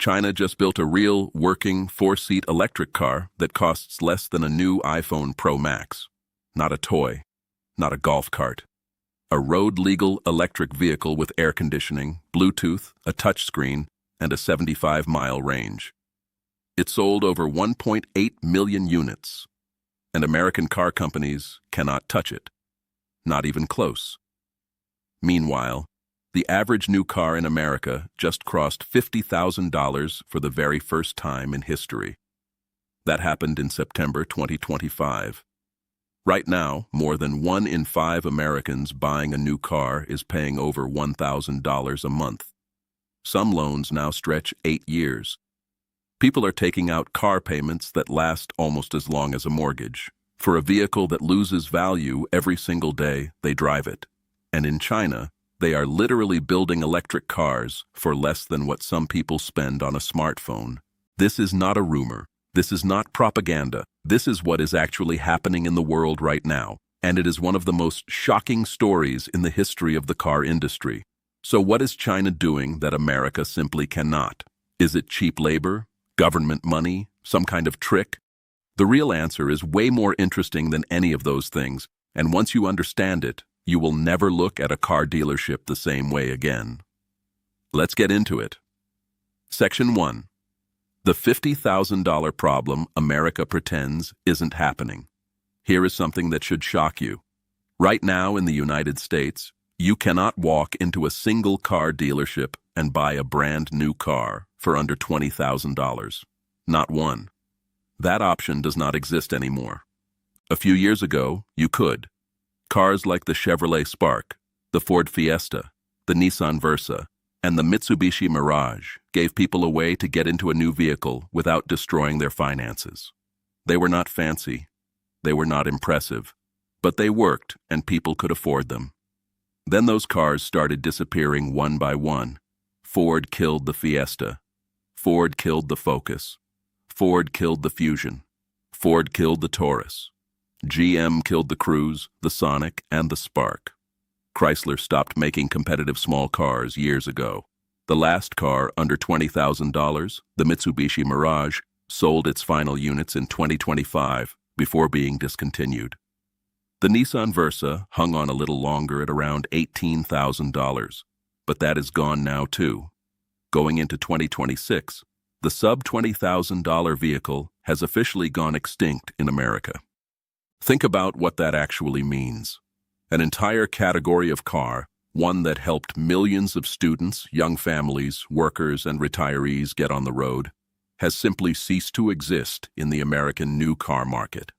China just built a real, working, four-seat electric car that costs less than a new iPhone Pro Max. Not a toy, not a golf cart. A road-legal electric vehicle with air conditioning, Bluetooth, a touchscreen, and a 75-mile range. It sold over 1.8 million units, and American car companies cannot touch it. Not even close. Meanwhile, the average new car in America just crossed $50,000 for the very first time in history. That happened in September 2025. Right now, more than 1 in 5 Americans buying a new car is paying over $1,000 a month. Some loans now stretch 8 years. People are taking out car payments that last almost as long as a mortgage. For a vehicle that loses value every single day they drive it. And in China, they are literally building electric cars for less than what some people spend on a smartphone. This is not a rumor. This is not propaganda. This is what is actually happening in the world right now, and it is one of the most shocking stories in the history of the car industry. So what is China doing that America simply cannot? Is it cheap labor? Government money? Some kind of trick? The real answer is way more interesting than any of those things, and once you understand it, you will never look at a car dealership the same way again. Let's get into it. Section 1. The $50,000 problem America pretends isn't happening. Here is something that should shock you. Right now in the United States, you cannot walk into a single car dealership and buy a brand new car for under $20,000. Not one. That option does not exist anymore. A few years ago, you could. Cars like the Chevrolet Spark, the Ford Fiesta, the Nissan Versa, and the Mitsubishi Mirage gave people a way to get into a new vehicle without destroying their finances. They were not fancy. They were not impressive. But they worked, and people could afford them. Then those cars started disappearing one by one. Ford killed the Fiesta. Ford killed the Focus. Ford killed the Fusion. Ford killed the Taurus. GM killed the Cruze, the Sonic, and the Spark. Chrysler stopped making competitive small cars years ago. The last car under $20,000, the Mitsubishi Mirage, sold its final units in 2025 before being discontinued. The Nissan Versa hung on a little longer at around $18,000, but that is gone now too. Going into 2026, the sub-$20,000 vehicle has officially gone extinct in America. Think about what that actually means. An entire category of car, one that helped millions of students, young families, workers, and retirees get on the road, has simply ceased to exist in the American new car market.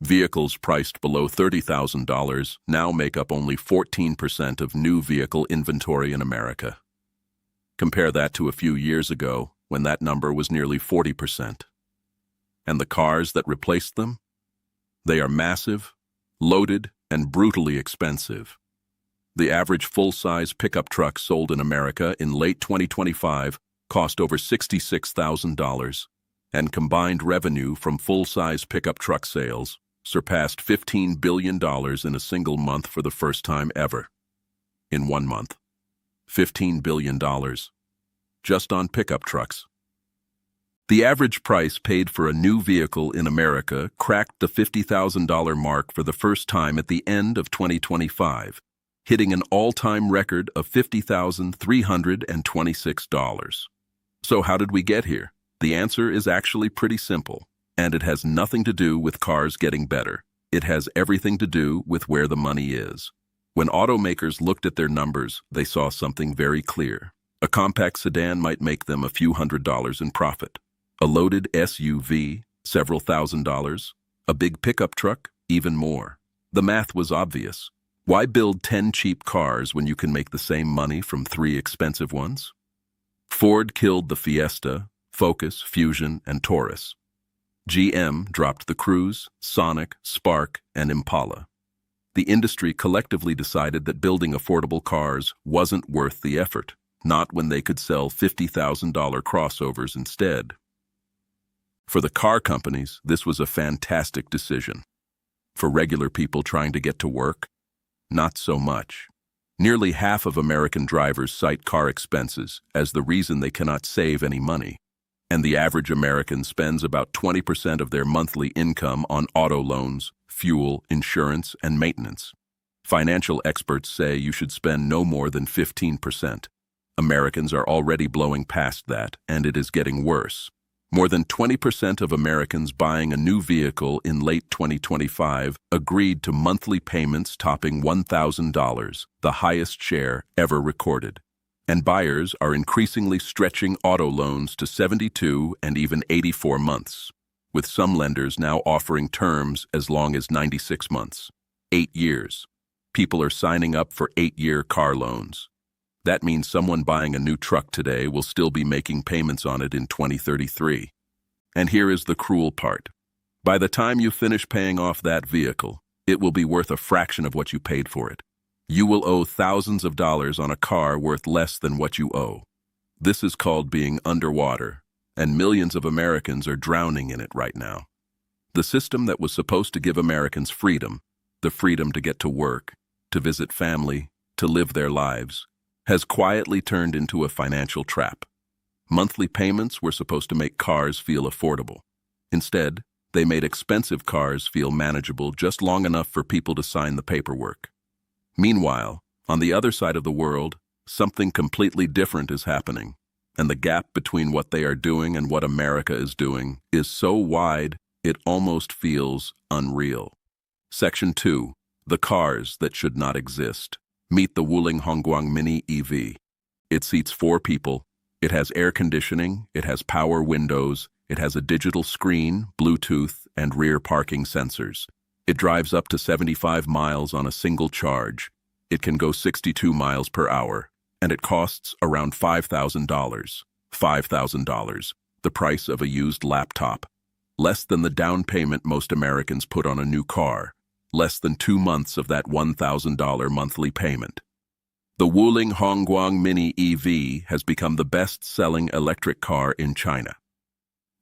Vehicles priced below $30,000 now make up only 14% of new vehicle inventory in America. Compare that to a few years ago, when that number was nearly 40%. And the cars that replaced them? They are massive, loaded, and brutally expensive. The average full-size pickup truck sold in America in late 2025 cost over $66,000, and combined revenue from full-size pickup truck sales surpassed $15 billion in a single month for the first time ever. In 1 month. $15 billion. Just on pickup trucks. The average price paid for a new vehicle in America cracked the $50,000 mark for the first time at the end of 2025, hitting an all-time record of $50,326. So how did we get here? The answer is actually pretty simple, and it has nothing to do with cars getting better. It has everything to do with where the money is. When automakers looked at their numbers, they saw something very clear. A compact sedan might make them a few $100s in profit. A loaded SUV, several $1,000s. A big pickup truck, even more. The math was obvious. Why build 10 cheap cars when you can make the same money from 3 expensive ones? Ford killed the Fiesta, Focus, Fusion, and Taurus. GM dropped the Cruze, Sonic, Spark, and Impala. The industry collectively decided that building affordable cars wasn't worth the effort, not when they could sell $50,000 crossovers instead. For the car companies, this was a fantastic decision. For regular people trying to get to work, not so much. Nearly half of American drivers cite car expenses as the reason they cannot save any money. And the average American spends about 20% of their monthly income on auto loans, fuel, insurance, and maintenance. Financial experts say you should spend no more than 15%. Americans are already blowing past that, and it is getting worse. More than 20% of Americans buying a new vehicle in late 2025 agreed to monthly payments topping $1,000, the highest share ever recorded. And buyers are increasingly stretching auto loans to 72 and even 84 months, with some lenders now offering terms as long as 96 months, 8 years. People are signing up for 8-year car loans. That means someone buying a new truck today will still be making payments on it in 2033. And here is the cruel part. By the time you finish paying off that vehicle, it will be worth a fraction of what you paid for it. You will owe thousands of dollars on a car worth less than what you owe. This is called being underwater, and millions of Americans are drowning in it right now. The system that was supposed to give Americans freedom, the freedom to get to work, to visit family, to live their lives, has quietly turned into a financial trap. Monthly payments were supposed to make cars feel affordable. Instead, they made expensive cars feel manageable just long enough for people to sign the paperwork. Meanwhile, on the other side of the world, something completely different is happening, and the gap between what they are doing and what America is doing is so wide it almost feels unreal. Section 2. The cars that should not exist. Meet the Wuling Hongguang Mini EV. It seats 4 people. It has air conditioning, it has power windows, it has a digital screen, Bluetooth, and rear parking sensors. It drives up to 75 miles on a single charge. It can go 62 miles per hour, and it costs around $5,000. $5,000, the price of a used laptop. Less than the down payment most Americans put on a new car. Less than 2 months of that $1,000 monthly payment. The Wuling Hongguang Mini EV has become the best-selling electric car in China.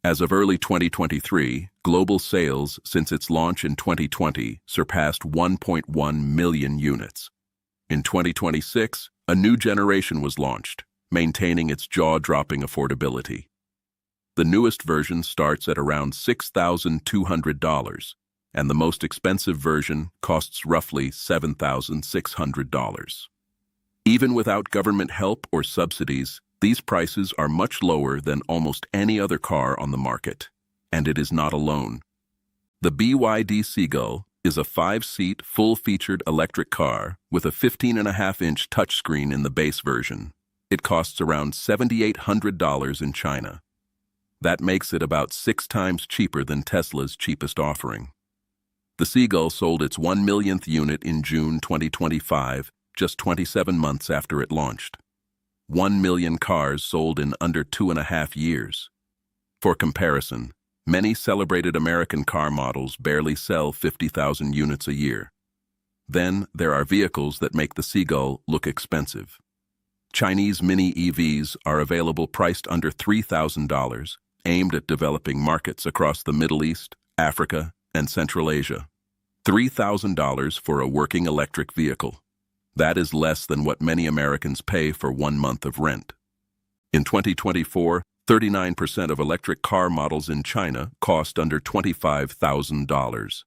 As of early 2023, global sales since its launch in 2020 surpassed 1.1 million units. In 2026, a new generation was launched, maintaining its jaw-dropping affordability. The newest version starts at around $6,200, and the most expensive version costs roughly $7,600. Even without government help or subsidies, these prices are much lower than almost any other car on the market, and it is not alone. The BYD Seagull is a 5-seat, full-featured electric car with a 15.5-inch touchscreen in the base version. It costs around $7,800 in China. That makes it about 6 times cheaper than Tesla's cheapest offering. The Seagull sold its 1 millionth unit in June 2025, just 27 months after it launched. 1 million cars sold in under 2.5 years. For comparison, many celebrated American car models barely sell 50,000 units a year. Then there are vehicles that make the Seagull look expensive. Chinese mini EVs are available priced under $3,000, aimed at developing markets across the Middle East, Africa, and Central Asia. $3,000 for a working electric vehicle. That is less than what many Americans pay for 1 month of rent. In 2024, 39% of electric car models in China cost under $25,000.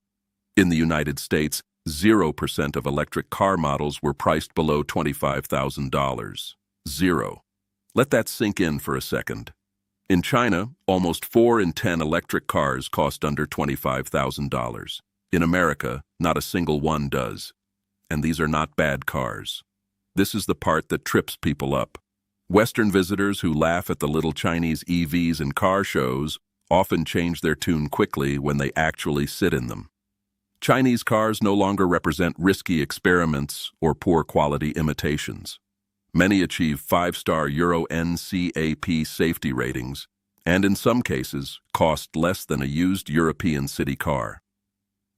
In the United States, 0% of electric car models were priced below $25,000. 0. Let that sink in for a second. In China, almost 4 in 10 electric cars cost under $25,000. In America, not a single one does. And these are not bad cars. This is the part that trips people up. Western visitors who laugh at the little Chinese EVs in car shows often change their tune quickly when they actually sit in them. Chinese cars no longer represent risky experiments or poor quality imitations. Many achieve 5-star Euro NCAP safety ratings, and in some cases, cost less than a used European city car.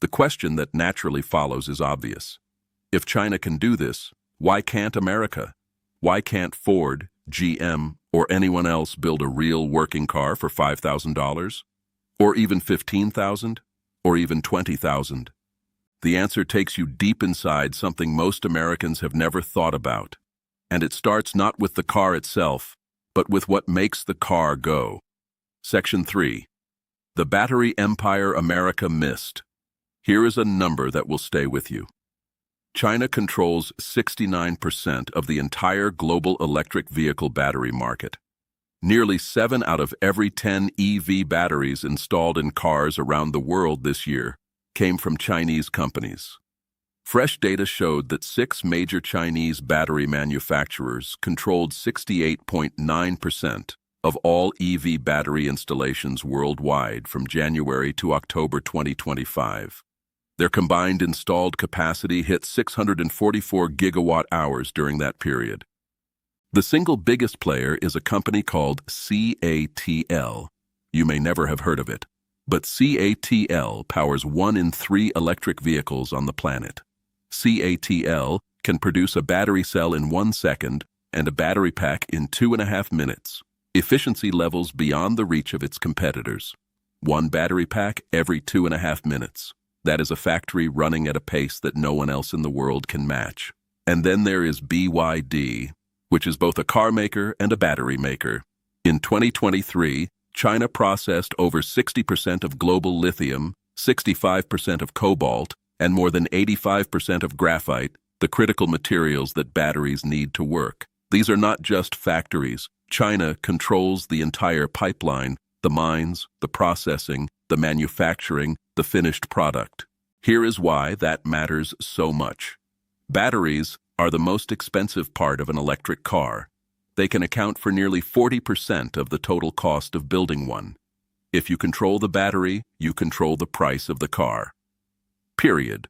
The question that naturally follows is obvious. If China can do this, why can't America? Why can't Ford, GM, or anyone else build a real working car for $5,000? Or even $15,000? Or even $20,000? The answer takes you deep inside something most Americans have never thought about. And it starts not with the car itself, but with what makes the car go. Section 3. The battery empire America missed. Here is a number that will stay with you. China controls 69% of the entire global electric vehicle battery market. Nearly 7 out of every 10 EV batteries installed in cars around the world this year came from Chinese companies. Fresh data showed that 6 major Chinese battery manufacturers controlled 68.9% of all EV battery installations worldwide from January to October 2025. Their combined installed capacity hit 644 gigawatt-hours during that period. The single biggest player is a company called CATL. You may never have heard of it, but CATL powers 1 in 3 electric vehicles on the planet. CATL can produce a battery cell in 1 second and a battery pack in 2.5 minutes, efficiency levels beyond the reach of its competitors. 1 battery pack every 2.5 minutes. That is a factory running at a pace that no one else in the world can match. And then there is BYD, which is both a car maker and a battery maker. In 2023, China processed over 60% of global lithium, 65% of cobalt, and more than 85% of graphite, the critical materials that batteries need to work. These are not just factories. China controls the entire pipeline, the mines, the processing, the manufacturing, the finished product. Here is why that matters so much. Batteries are the most expensive part of an electric car. They can account for nearly 40% of the total cost of building one. If you control the battery, you control the price of the car. Period.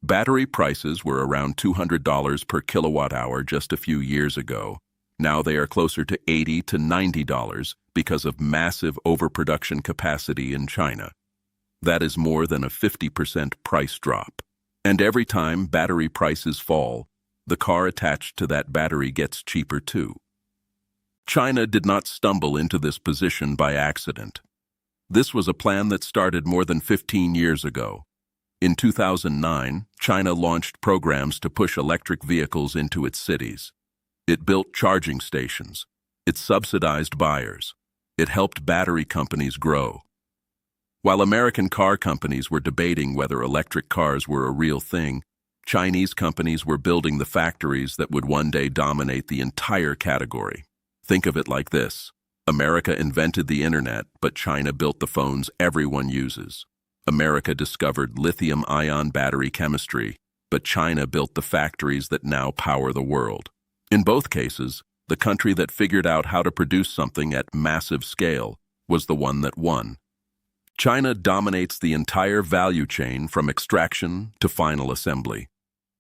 Battery prices were around $200 per kilowatt-hour just a few years ago. Now they are closer to $80 to $90 because of massive overproduction capacity in China. That is more than a 50% price drop. And every time battery prices fall, the car attached to that battery gets cheaper too. China did not stumble into this position by accident. This was a plan that started more than 15 years ago. In 2009, China launched programs to push electric vehicles into its cities. It built charging stations. It subsidized buyers. It helped battery companies grow. While American car companies were debating whether electric cars were a real thing, Chinese companies were building the factories that would one day dominate the entire category. Think of it like this. America invented the internet, but China built the phones everyone uses. America discovered lithium-ion battery chemistry, but China built the factories that now power the world. In both cases, the country that figured out how to produce something at massive scale was the one that won. China dominates the entire value chain from extraction to final assembly.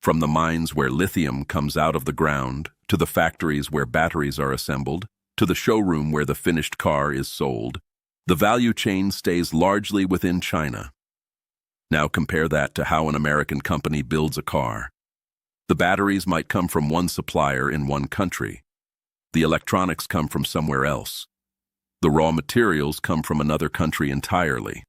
From the mines where lithium comes out of the ground, to the factories where batteries are assembled, to the showroom where the finished car is sold, the value chain stays largely within China. Now compare that to how an American company builds a car. The batteries might come from one supplier in one country. The electronics come from somewhere else. The raw materials come from another country entirely.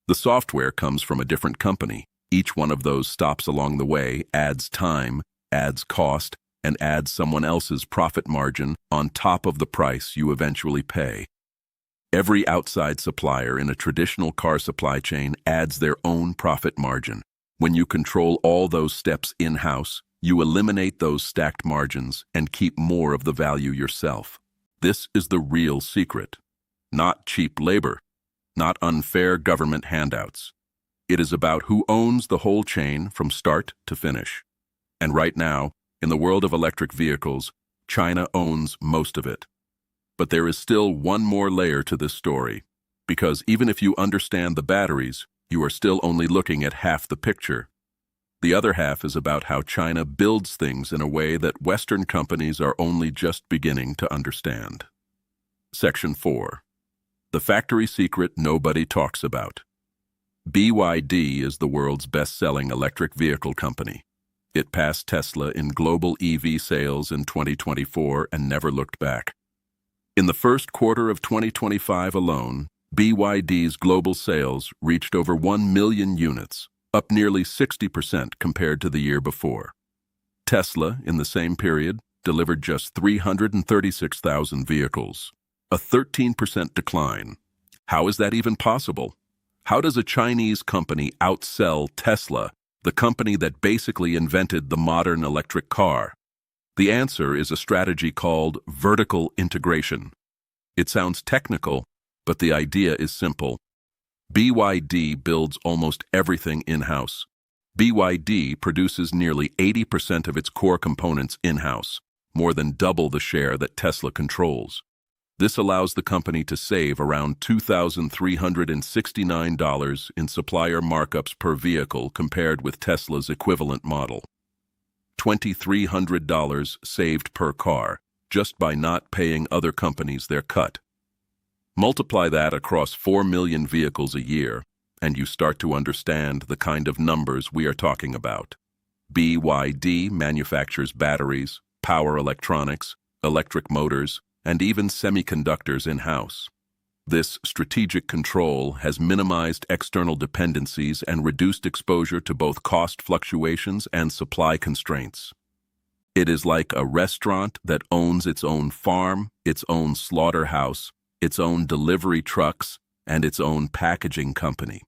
The software comes from a different company. Each one of those stops along the way adds time, adds cost, and adds someone else's profit margin on top of the price you eventually pay. Every outside supplier in a traditional car supply chain adds their own profit margin. When you control all those steps in-house, you eliminate those stacked margins and keep more of the value yourself. This is the real secret. Not cheap labor, not unfair government handouts. It is about who owns the whole chain from start to finish. And right now, in the world of electric vehicles, China owns most of it. But there is still one more layer to this story, because even if you understand the batteries, you are still only looking at half the picture. The other half is about how China builds things in a way that Western companies are only just beginning to understand. Section 4. The factory secret nobody talks about. BYD is the world's best-selling electric vehicle company. It passed Tesla in global EV sales in 2024 and never looked back. In the first quarter of 2025 alone, BYD's global sales reached over 1 million units, up nearly 60% compared to the year before. Tesla, in the same period, delivered just 336,000 vehicles, a 13% decline. How is that even possible? How does a Chinese company outsell Tesla, the company that basically invented the modern electric car? The answer is a strategy called vertical integration. It sounds technical, but the idea is simple. BYD builds almost everything in-house. BYD produces nearly 80% of its core components in-house, more than double the share that Tesla controls. This allows the company to save around $2,369 in supplier markups per vehicle compared with Tesla's equivalent model. $2,300 saved per car, just by not paying other companies their cut. Multiply that across 4 million vehicles a year, and you start to understand the kind of numbers we are talking about. BYD manufactures batteries, power electronics, electric motors, and even semiconductors in-house. This strategic control has minimized external dependencies and reduced exposure to both cost fluctuations and supply constraints. It is like a restaurant that owns its own farm, its own slaughterhouse, its own delivery trucks, and its own packaging company.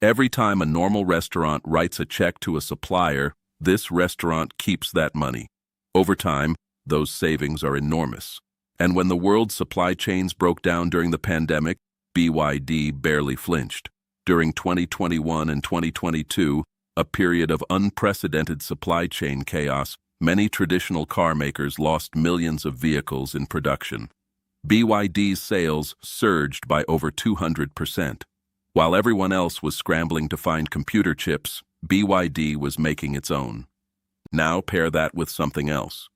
Every time a normal restaurant writes a check to a supplier, this restaurant keeps that money. Over time, those savings are enormous. And when the world's supply chains broke down during the pandemic, BYD barely flinched. During 2021 and 2022, a period of unprecedented supply chain chaos, many traditional car makers lost millions of vehicles in production. BYD's sales surged by over 200%. While everyone else was scrambling to find computer chips, BYD was making its own. Now pair that with something else.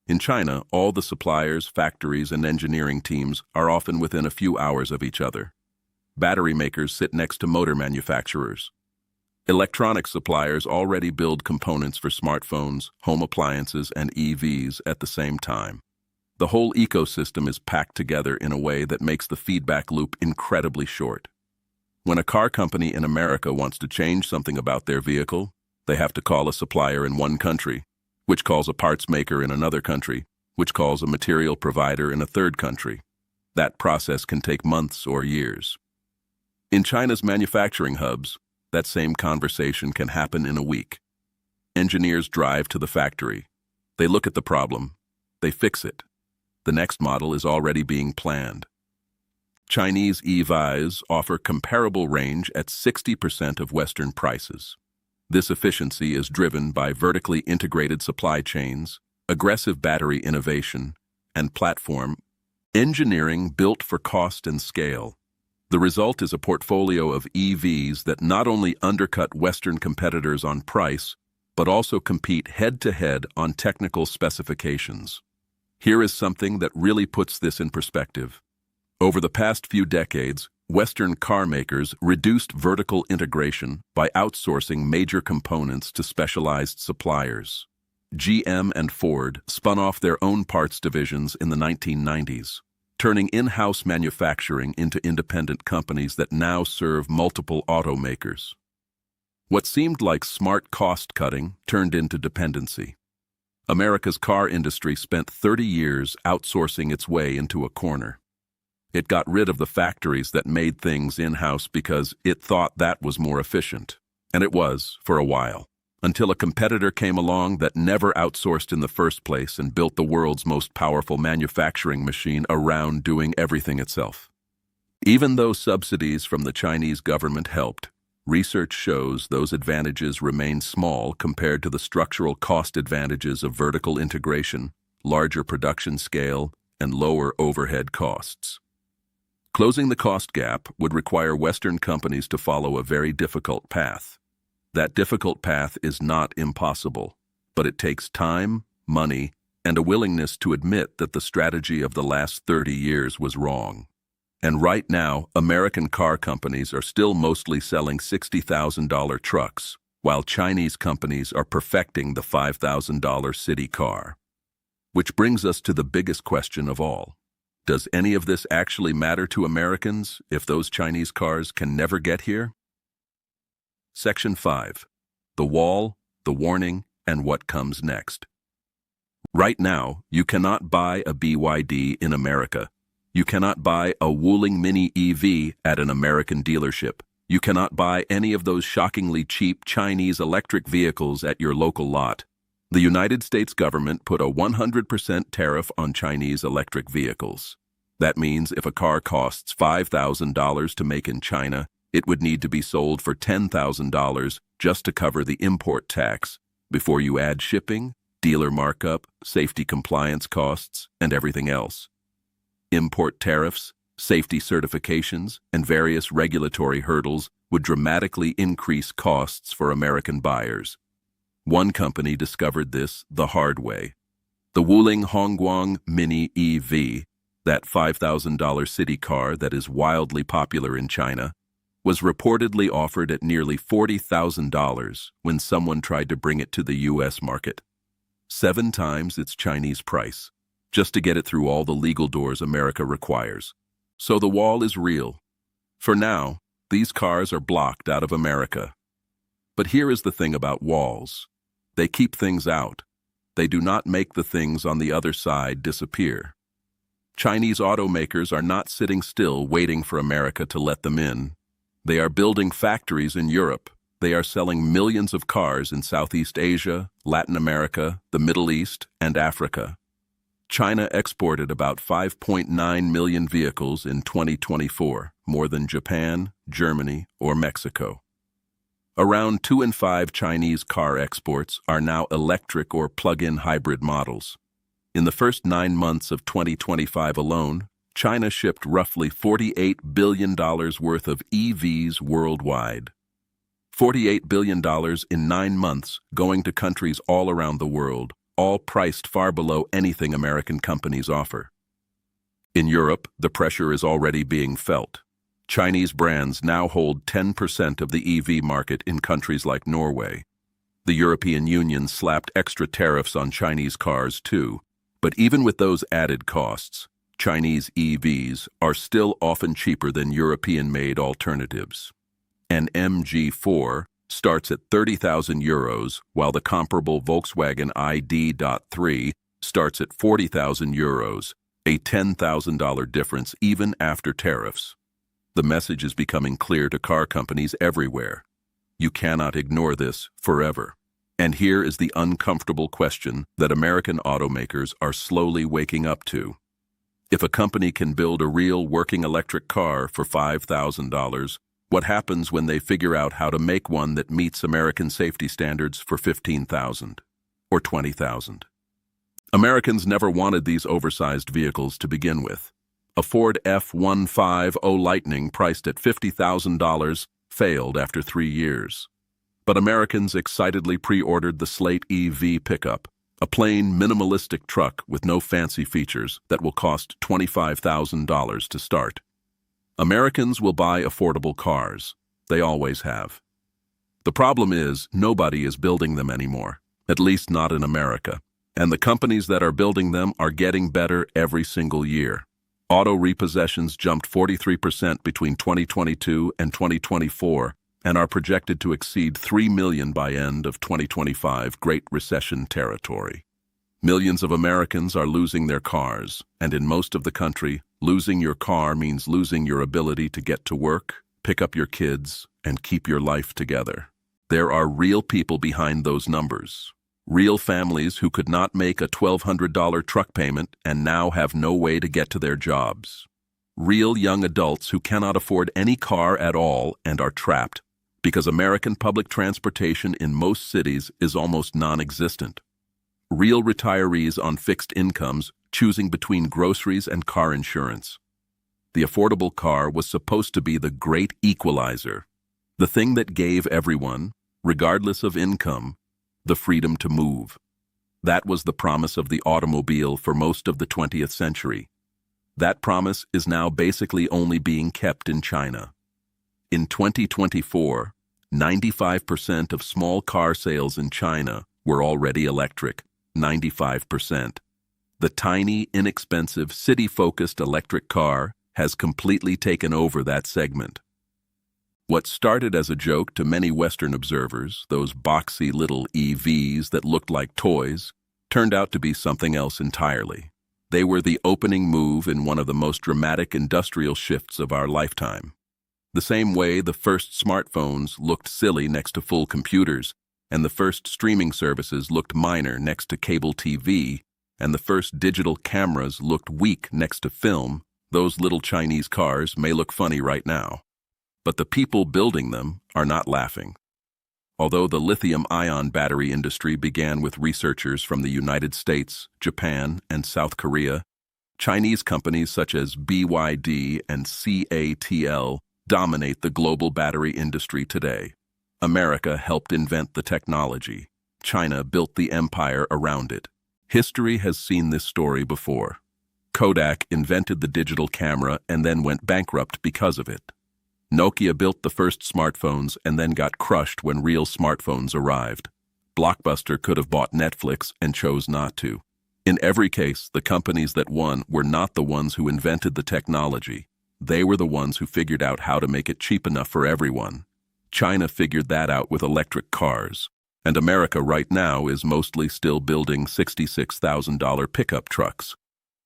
In China, all the suppliers, factories, and engineering teams are often within a few hours of each other. Battery makers sit next to motor manufacturers. Electronic suppliers already build components for smartphones, home appliances, and EVs at the same time. The whole ecosystem is packed together in a way that makes the feedback loop incredibly short. When a car company in America wants to change something about their vehicle, they have to call a supplier in one country, which calls a parts maker in another country, which calls a material provider in a third country. That process can take months or years. In China's manufacturing hubs, that same conversation can happen in a week. Engineers drive to the factory. They look at the problem. They fix it. The next model is already being planned. Chinese EVs offer comparable range at 60% of Western prices. This efficiency is driven by vertically integrated supply chains, aggressive battery innovation, and platform engineering built for cost and scale. The result is a portfolio of EVs that not only undercut Western competitors on price, but also compete head-to-head on technical specifications. Here is something that really puts this in perspective. Over the past few decades, Western car makers reduced vertical integration by outsourcing major components to specialized suppliers. GM and Ford spun off their own parts divisions in the 1990s, turning in-house manufacturing into independent companies that now serve multiple automakers. What seemed like smart cost-cutting turned into dependency. America's car industry spent 30 years outsourcing its way into a corner. It got rid of the factories that made things in-house because it thought that was more efficient. And it was, for a while, until a competitor came along that never outsourced in the first place and built the world's most powerful manufacturing machine around doing everything itself. Even though subsidies from the Chinese government helped, research shows those advantages remain small compared to the structural cost advantages of vertical integration, larger production scale, and lower overhead costs. Closing the cost gap would require Western companies to follow a very difficult path. That difficult path is not impossible, but it takes time, money, and a willingness to admit that the strategy of the last 30 years was wrong. And right now, American car companies are still mostly selling $60,000 trucks, while Chinese companies are perfecting the $5,000 city car. Which brings us to the biggest question of all. Does any of this actually matter to Americans if those Chinese cars can never get here? Section 5. The Wall, the Warning, and What Comes Next. Right now, you cannot buy a BYD in America. You cannot buy a Wuling Mini EV at an American dealership. You cannot buy any of those shockingly cheap Chinese electric vehicles at your local lot. The United States government put a 100% tariff on Chinese electric vehicles. That means if a car costs $5,000 to make in China, it would need to be sold for $10,000 just to cover the import tax, before you add shipping, dealer markup, safety compliance costs, and everything else. Import tariffs, safety certifications, and various regulatory hurdles would dramatically increase costs for American buyers. One company discovered this the hard way. The Wuling Hongguang Mini EV, that $5,000 city car that is wildly popular in China, was reportedly offered at nearly $40,000 when someone tried to bring it to the U.S. market. 7 times its Chinese price, just to get it through all the legal doors America requires. So the wall is real. For now, these cars are blocked out of America. But here is the thing about walls. They keep things out. They do not make the things on the other side disappear. Chinese automakers are not sitting still waiting for America to let them in. They are building factories in Europe. They are selling millions of cars in Southeast Asia, Latin America, the Middle East, and Africa. China exported about 5.9 million vehicles in 2024, more than Japan, Germany, or Mexico. Around 2 in 5 Chinese car exports are now electric or plug-in hybrid models. In the first 9 months of 2025 alone, China shipped roughly $48 billion worth of EVs worldwide. $48 billion in 9 months going to countries all around the world, all priced far below anything American companies offer. In Europe, the pressure is already being felt. Chinese brands now hold 10% of the EV market in countries like Norway. The European Union slapped extra tariffs on Chinese cars too, but even with those added costs, Chinese EVs are still often cheaper than European-made alternatives. An MG4 starts at €30,000, while the comparable Volkswagen ID.3 starts at €40,000, a $10,000 difference even after tariffs. The message is becoming clear to car companies everywhere. You cannot ignore this forever. And here is the uncomfortable question that American automakers are slowly waking up to. If a company can build a real working electric car for $5,000, what happens when they figure out how to make one that meets American safety standards for $15,000 or $20,000? Americans never wanted these oversized vehicles to begin with. A Ford F-150 Lightning priced at $50,000 failed after 3 years. But Americans excitedly pre-ordered the Slate EV pickup, a plain, minimalistic truck with no fancy features that will cost $25,000 to start. Americans will buy affordable cars. They always have. The problem is, nobody is building them anymore, at least not in America. And the companies that are building them are getting better every single year. Auto repossessions jumped 43% between 2022 and 2024 and are projected to exceed 3 million by end of 2025 Great Recession territory. Millions of Americans are losing their cars, and in most of the country, losing your car means losing your ability to get to work, pick up your kids, and keep your life together. There are real people behind those numbers. Real families who could not make a $1,200 truck payment and now have no way to get to their jobs. Real young adults who cannot afford any car at all and are trapped because American public transportation in most cities is almost non-existent. Real retirees on fixed incomes choosing between groceries and car insurance. The affordable car was supposed to be the great equalizer, the thing that gave everyone, regardless of income, the freedom to move. That was the promise of the automobile for most of the 20th century. That promise is now basically only being kept in China. In 2024, 95% of small car sales in China were already electric, 95%. The tiny, inexpensive, city-focused electric car has completely taken over that segment. What started as a joke to many Western observers, those boxy little EVs that looked like toys, turned out to be something else entirely. They were the opening move in one of the most dramatic industrial shifts of our lifetime. The same way the first smartphones looked silly next to full computers, and the first streaming services looked minor next to cable TV, and the first digital cameras looked weak next to film, those little Chinese cars may look funny right now. But the people building them are not laughing. Although the lithium-ion battery industry began with researchers from the United States, Japan, and South Korea, Chinese companies such as BYD and CATL dominate the global battery industry today. America helped invent the technology. China built the empire around it. History has seen this story before. Kodak invented the digital camera and then went bankrupt because of it. Nokia built the first smartphones and then got crushed when real smartphones arrived. Blockbuster could have bought Netflix and chose not to. In every case, the companies that won were not the ones who invented the technology. They were the ones who figured out how to make it cheap enough for everyone. China figured that out with electric cars. And America right now is mostly still building $66,000 pickup trucks.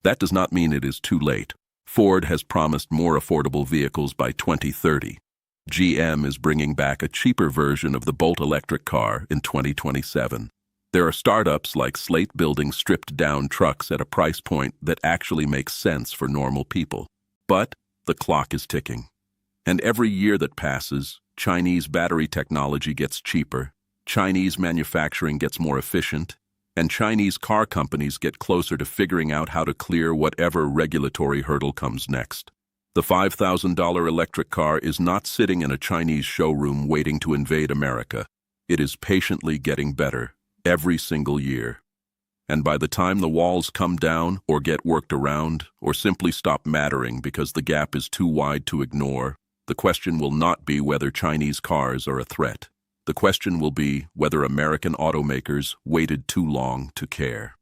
That does not mean it is too late. Ford has promised more affordable vehicles by 2030. GM is bringing back a cheaper version of the Bolt electric car in 2027. There are startups like Slate building stripped-down trucks at a price point that actually makes sense for normal people. But the clock is ticking. And every year that passes, Chinese battery technology gets cheaper, Chinese manufacturing gets more efficient, and Chinese car companies get closer to figuring out how to clear whatever regulatory hurdle comes next. The $5,000 electric car is not sitting in a Chinese showroom waiting to invade America. It is patiently getting better every single year. And by the time the walls come down or get worked around or simply stop mattering because the gap is too wide to ignore, the question will not be whether Chinese cars are a threat. The question will be whether American automakers waited too long to care.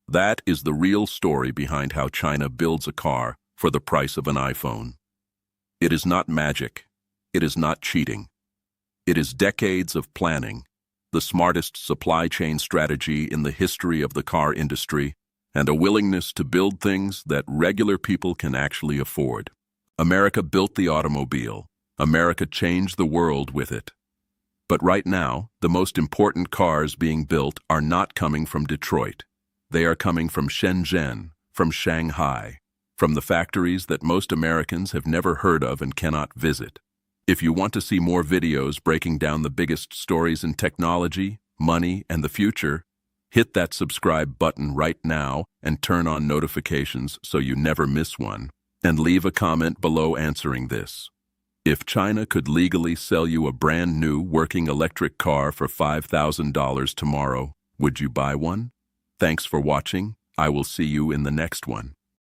That is the real story behind how China builds a car for the price of an iPhone. It is not magic. It is not cheating. It is decades of planning, the smartest supply chain strategy in the history of the car industry, and a willingness to build things that regular people can actually afford. America built the automobile. America changed the world with it. But right now, the most important cars being built are not coming from Detroit. They are coming from Shenzhen, from Shanghai, from the factories that most Americans have never heard of and cannot visit. If you want to see more videos breaking down the biggest stories in technology, money, and the future, hit that subscribe button right now and turn on notifications so you never miss one. And leave a comment below answering this. If China could legally sell you a brand new working electric car for $5,000 tomorrow, would you buy one? Thanks for watching. I will see you in the next one.